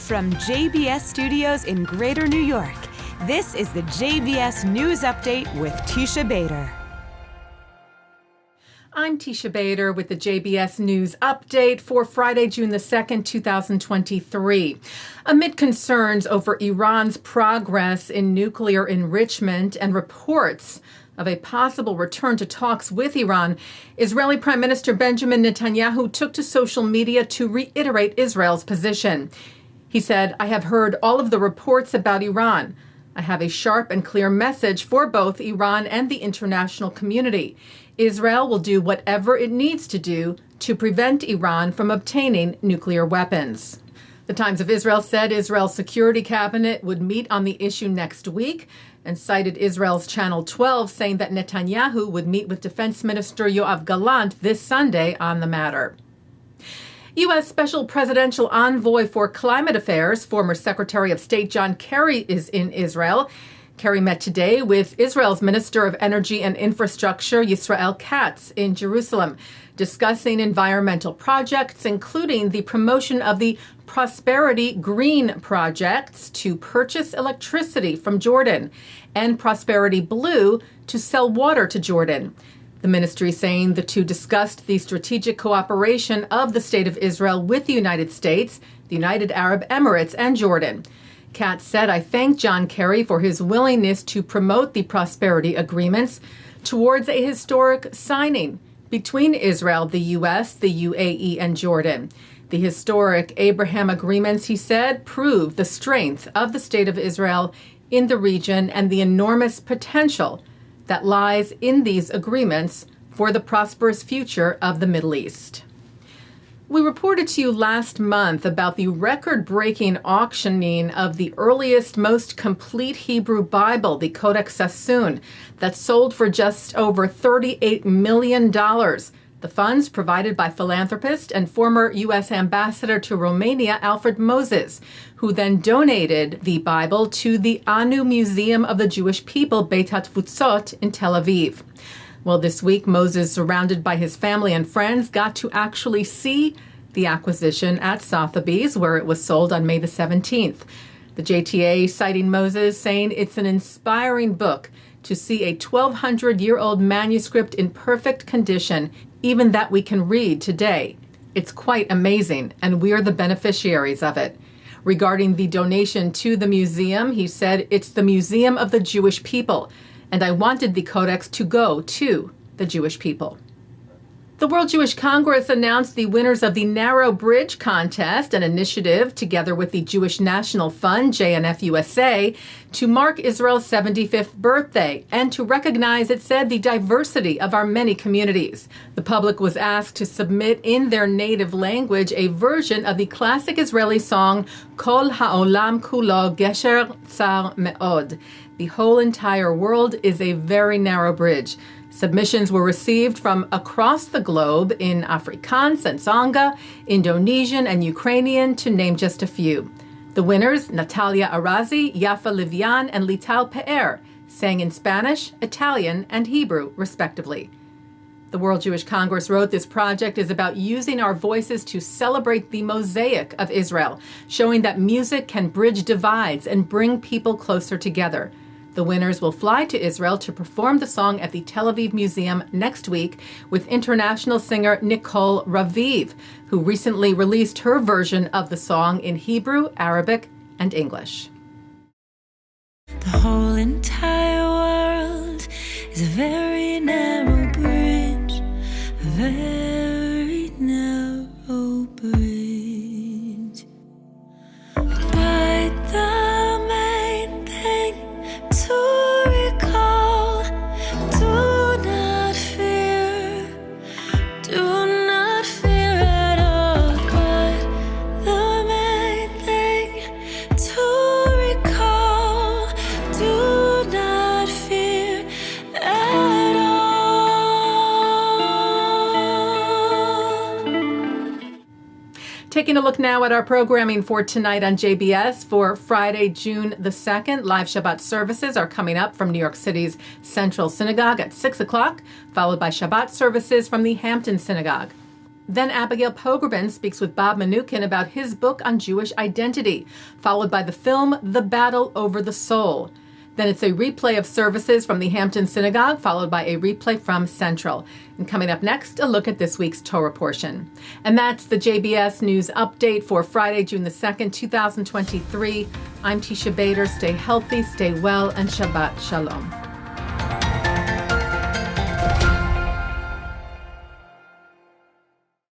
From JBS Studios in Greater New York, this is the JBS News Update with Teisha Bader. I'm Teisha Bader with the JBS News Update for Friday, June the 2nd, 2023. Amid concerns over Iran's progress in nuclear enrichment and reports of a possible return to talks with Iran, Israeli Prime Minister Benjamin Netanyahu took to social media to reiterate Israel's position. He said, "I have heard all of the reports about Iran. I have a sharp and clear message for both Iran and the international community. Israel will do whatever it needs to do to prevent Iran from obtaining nuclear weapons." The Times of Israel said Israel's Security Cabinet would meet on the issue next week and cited Israel's Channel 12 saying that Netanyahu would meet with Defense Minister Yoav Gallant this Sunday on the matter. U.S. Special Presidential Envoy for Climate Affairs, former Secretary of State John Kerry, is in Israel. Kerry met today with Israel's Minister of Energy and Infrastructure, Yisrael Katz, in Jerusalem, discussing environmental projects, including the promotion of the Prosperity Green projects to purchase electricity from Jordan and Prosperity Blue to sell water to Jordan. The ministry saying the two discussed the strategic cooperation of the State of Israel with the United States, the United Arab Emirates, and Jordan. Katz said, "I thank John Kerry for his willingness to promote the prosperity agreements towards a historic signing between Israel, the U.S., the UAE, and Jordan. The historic Abraham agreements," he said, "prove the strength of the State of Israel in the region and the enormous potential that lies in these agreements for the prosperous future of the Middle East." We reported to you last month about the record-breaking auctioning of the earliest, most complete Hebrew Bible, the Codex Sassoon, that sold for just over $38 million. The funds provided by philanthropist and former U.S. ambassador to Romania, Alfred Moses, who then donated the Bible to the Anu Museum of the Jewish People, Beit HaTfutzot, in Tel Aviv. Well, this week, Moses, surrounded by his family and friends, got to actually see the acquisition at Sotheby's, where it was sold on May the 17th. The JTA citing Moses, saying it's an inspiring book to see a 1,200-year-old manuscript in perfect condition, even that we can read today. It's quite amazing, and we're the beneficiaries of it. Regarding the donation to the museum, he said, "It's the Museum of the Jewish People, and I wanted the Codex to go to the Jewish people." The World Jewish Congress announced the winners of the Narrow Bridge Contest, an initiative together with the Jewish National Fund, JNF USA, to mark Israel's 75th birthday and to recognize, it said, the diversity of our many communities. The public was asked to submit in their native language a version of the classic Israeli song, Kol Ha'olam Kulo Gesher Tsar Me'od. The whole entire world is a very narrow bridge. Submissions were received from across the globe in Afrikaans and Tsonga, Indonesian and Ukrainian, to name just a few. The winners, Natalia Arazi, Yafa Livian, and Lital Pe'er, sang in Spanish, Italian, and Hebrew, respectively. The World Jewish Congress wrote, "This project is about using our voices to celebrate the mosaic of Israel, showing that music can bridge divides and bring people closer together." The winners will fly to Israel to perform the song at the Tel Aviv Museum next week with international singer Nicole Raviv, who recently released her version of the song in Hebrew, Arabic, and English. The whole entire world is a very narrow bridge, a very narrow bridge. But the main thing to recall, do not fear at all. But the main thing to recall, do not fear at all. Taking a look now at our programming for tonight on JBS for Friday, June the 2nd. Live Shabbat services are coming up from New York City's Central Synagogue at 6 o'clock, followed by Shabbat services from the Hampton Synagogue. Then Abigail Pogrebin speaks with Bob Mnookin about his book on Jewish identity, followed by the film The Battle Over the Soul. Then it's a replay of services from the Hampton Synagogue, followed by a replay from Central. And coming up next, a look at this week's Torah Portion. And that's the JBS News Update for Friday, June the 2nd, 2023. I'm Teisha Bader. Stay healthy, stay well, and Shabbat Shalom.